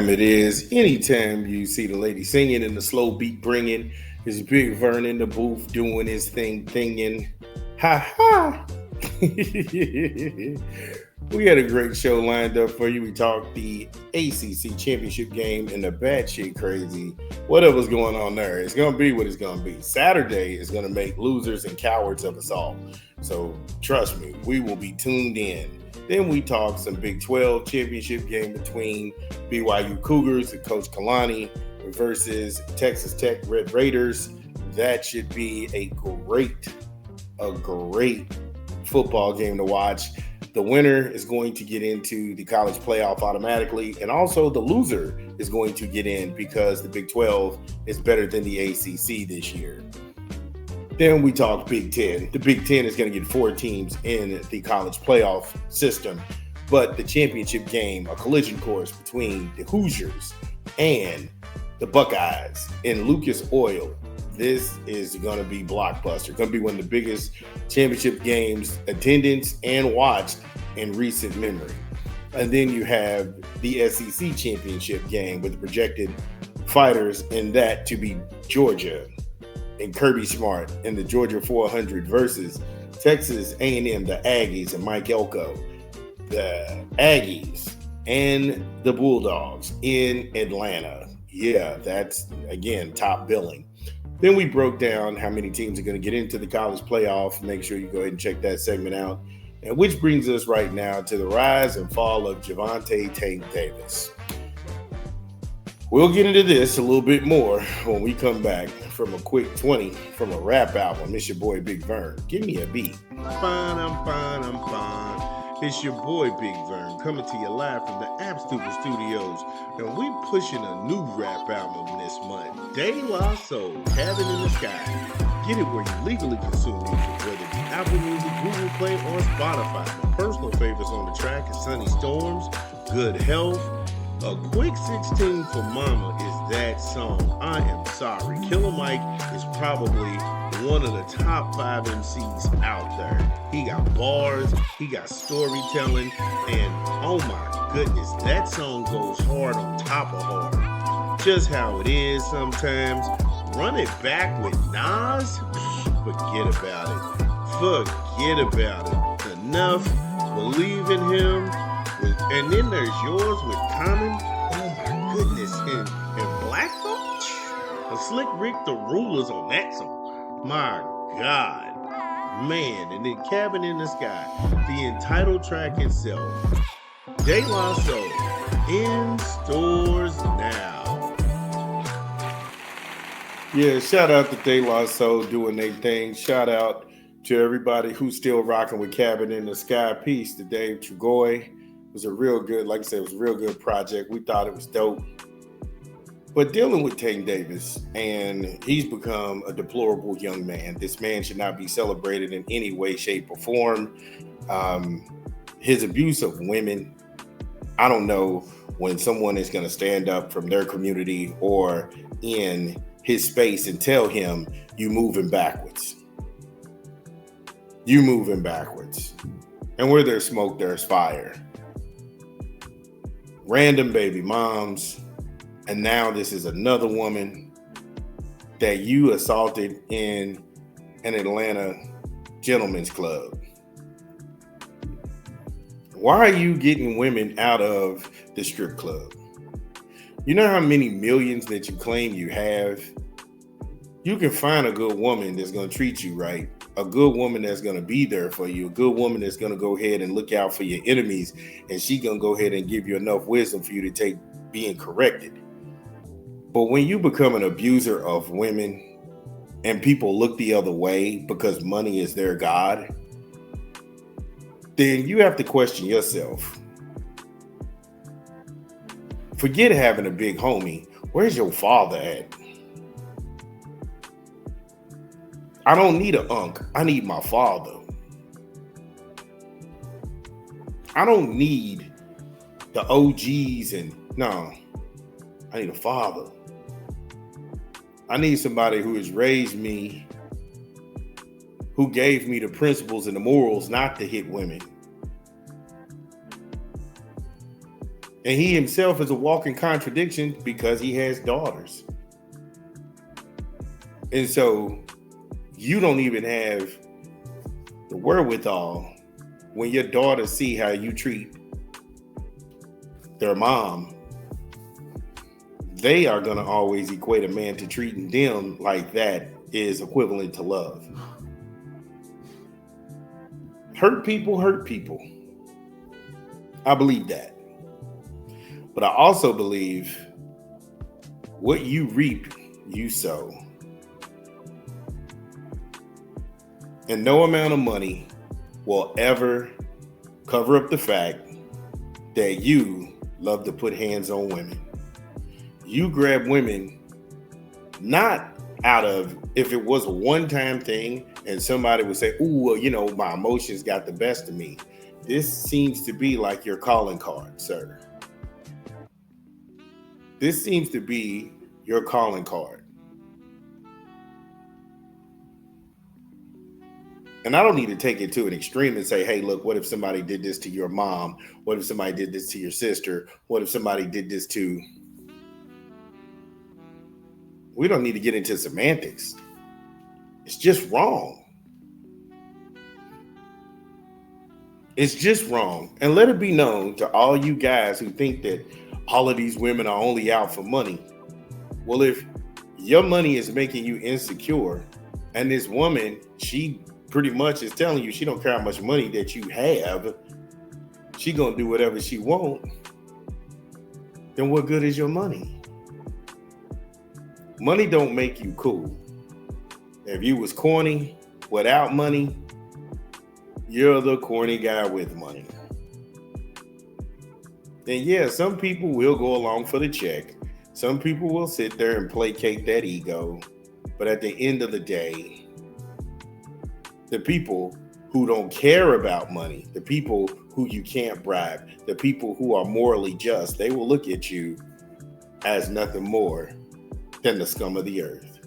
time it is. Anytime you see the lady singing and the slow beat bringing, is Big Vern in the booth doing his thinging. Ha ha! We had a great show lined up for you. We talked the ACC championship game and the batshit crazy. Whatever's going on there, it's gonna be what it's gonna be. Saturday is gonna make losers and cowards of us all. So trust me, we will be tuned in. Then we talk some Big 12 championship game between BYU Cougars and Coach Kalani versus Texas Tech Red Raiders. That should be a great football game to watch. The winner is going to get into the college playoff automatically, and also the loser is going to get in because the Big 12 is better than the ACC this year. Then we talk Big Ten. The Big Ten is going to get 4 teams in the college playoff system, but the championship game, a collision course between the Hoosiers and the Buckeyes in Lucas Oil. This is going to be blockbuster. Going to be one of the biggest championship games attendance and watched in recent memory. And then you have the SEC championship game with the projected fighters in that to be Georgia and Kirby Smart and the Georgia 400 versus Texas A&M, the Aggies and Mike Elko, the Aggies and the Bulldogs in Atlanta. Yeah, that's, again, top billing. Then we broke down how many teams are going to get into the college playoff. Make sure you go ahead and check that segment out. And which brings us right now to the rise and fall of Javonte Tank Davis. We'll get into this a little bit more when we come back from a quick 20 from a rap album. It's your boy Big Vern. Give me a beat. I'm fine. It's your boy Big Vern coming to you live from the App Stupid Studios. And we pushing a new rap album this month. De La Soul, Cabin in the Sky. Get it where you legally consume music, whether it's Apple Music, Google Play, or Spotify. My personal favorites on the track is Sunny Storms, Good Health. A Quick 16 for Mama is that song. I am sorry. Killer Mike is probably one of the top 5 MCs out there. He got bars, he got storytelling, and oh my goodness, that song goes hard on top of hard. Just how it is sometimes. Run It Back with Nas? Forget about it. Enough. Believe in Him. And then there's yours with Common. Oh my goodness. And Black Thought? A Slick Rick the Rulers on that song. My God. Man. And then Cabin in the Sky. The entitled track itself. De La Soul. In stores now. Yeah, shout out to De La Soul doing their thing. Shout out to everybody who's still rocking with Cabin in the Sky. Peace to Dave Trugoy. It was a real good, like I said, it was a real good project. We thought it was dope. But dealing with Tank Davis, and he's become a deplorable young man. This man should not be celebrated in any way, shape, or form. His abuse of women, I don't know when someone is going to stand up from their community or in his space and tell him, you moving backwards. And where there's smoke, there's fire. Random baby moms, and now this is another woman that you assaulted in an Atlanta gentleman's club. Why are you getting women out of the strip club? You know how many millions that you claim you have? You can find a good woman that's going to treat you right, a good woman that's going to be there for you, a good woman that's going to go ahead and look out for your enemies, and she's going to go ahead and give you enough wisdom for you to take being corrected. But when you become an abuser of women and people look the other way because money is their God, then you have to question yourself. Forget having a big homie. Where's your father at? I don't need an unk. I need my father. I don't need the OGs no. I need a father. I need somebody who has raised me, who gave me the principles and the morals not to hit women. And he himself is a walking contradiction because he has daughters. And so you don't even have the wherewithal when your daughters see how you treat their mom. They are going to always equate a man to treating them like that is equivalent to love. Hurt people hurt people. I believe that. But I also believe what you reap, you sow. And no amount of money will ever cover up the fact that you love to put hands on women. You grab women not out of, if it was a one-time thing and somebody would say, "Ooh, well, you know, my emotions got the best of me." This seems to be like your calling card, sir. This seems to be your calling card. And I don't need to take it to an extreme and say, "Hey, look, what if somebody did this to your mom? What if somebody did this to your sister? What if somebody did this to..." We don't need to get into semantics. It's just wrong. It's just wrong. And let it be known to all you guys who think that all of these women are only out for money. Well, if your money is making you insecure, and this woman, she pretty much is telling you she don't care how much money that you have, she gonna do whatever she want, then what good is your money? Money don't make you cool. If you was corny without money, you're the corny guy with money. And yeah, some people will go along for the check. Some people will sit there and placate that ego. But at the end of the day, the people who don't care about money, the people who you can't bribe, the people who are morally just, they will look at you as nothing more than the scum of the earth.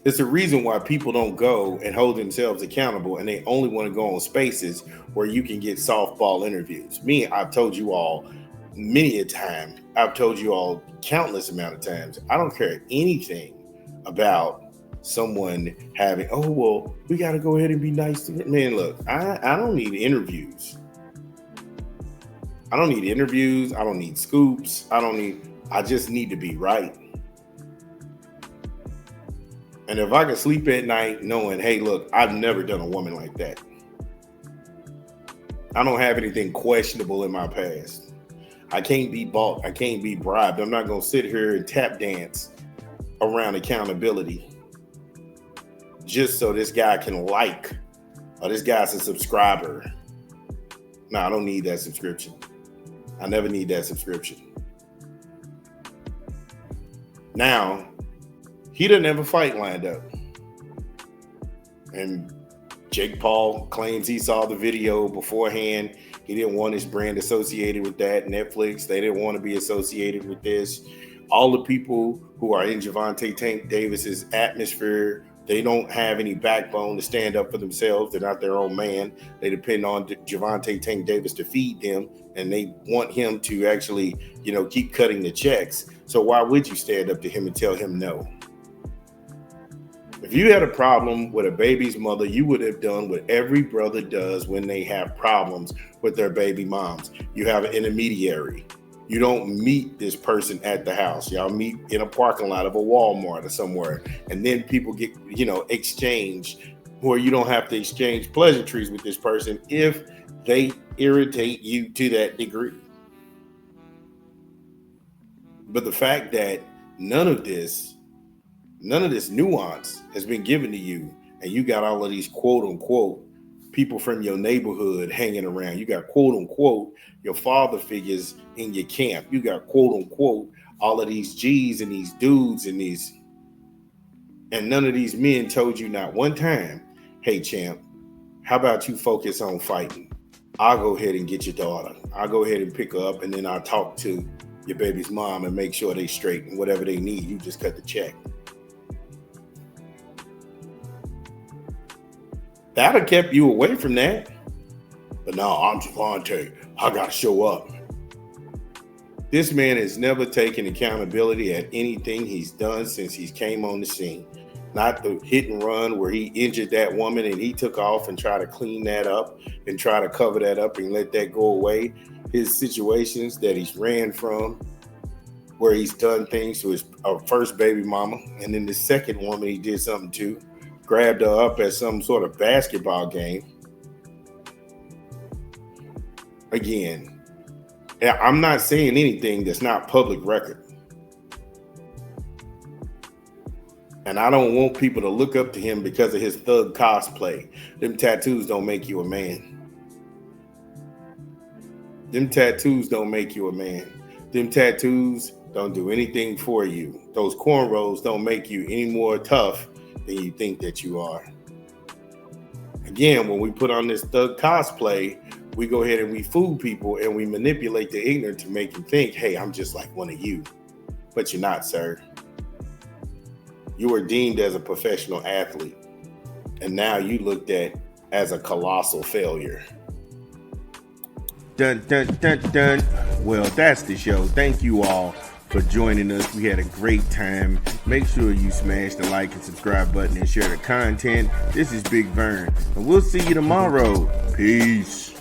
It's the reason why people don't go and hold themselves accountable, and they only want to go on spaces where you can get softball interviews. Me, I've told you all many a time, I've told you all countless amount of times, I don't care anything about someone having, "Oh, well, we got to go ahead and be nice to it." Man, look, I don't need interviews. I don't need interviews. I don't need scoops. I just need to be right. And if I can sleep at night knowing, hey, look, I've never done a woman like that. I don't have anything questionable in my past. I can't be bought. I can't be bribed. I'm not going to sit here and tap dance around accountability just so this guy can like, or this guy's a subscriber. No, I don't need that subscription. I never need that subscription. Now, he didn't have a fight lined up. And Jake Paul claims he saw the video beforehand. He didn't want his brand associated with that. Netflix, they didn't want to be associated with this. All the people who are in Gervonta Tank Davis's atmosphere, they don't have any backbone to stand up for themselves. They're not their own man. They depend on Gervonta Tank Davis to feed them, and they want him to actually, keep cutting the checks. So why would you stand up to him and tell him no? If you had a problem with a baby's mother, you would have done what every brother does when they have problems with their baby moms. You have an intermediary. You don't meet this person at the house. Y'all meet in a parking lot of a Walmart or somewhere. And then people get, exchange, where you don't have to exchange pleasantries with this person if they irritate you to that degree. But the fact that none of this nuance has been given to you, and you got all of these quote unquote people from your neighborhood hanging around. You got quote unquote your father figures in your camp. You got quote unquote all of these G's and these dudes and none of these men told you not one time, "Hey champ, how about you focus on fighting? I'll go ahead and get your daughter. I'll go ahead and pick her up, and then I'll talk to your baby's mom and make sure they straight, and whatever they need, you just cut the check." That would have kept you away from that. But no, I'm Javante. I got to show up. This man has never taken accountability at anything he's done since he came on the scene. Not the hit and run where he injured that woman and he took off and tried to clean that up and try to cover that up and let that go away. His situations that he's ran from, where he's done things to his first baby mama, and then the second woman he did something to, grabbed her up at some sort of basketball game. Again, I'm not saying anything that's not public record. And I don't want people to look up to him because of his thug cosplay. Them tattoos don't make you a man. Them tattoos don't make you a man. Them tattoos don't do anything for you. Those cornrows don't make you any more tough than you think that you are. Again, when we put on this thug cosplay, we go ahead and we fool people and we manipulate the ignorant to make them think, hey, I'm just like one of you. But you're not, sir. You were deemed as a professional athlete, and now you looked at as a colossal failure. Dun, dun, dun, dun. Well, that's the show. Thank you all for joining us. We had a great time. Make sure you smash the like and subscribe button and share the content. This is Big Vern, and we'll see you tomorrow. Peace.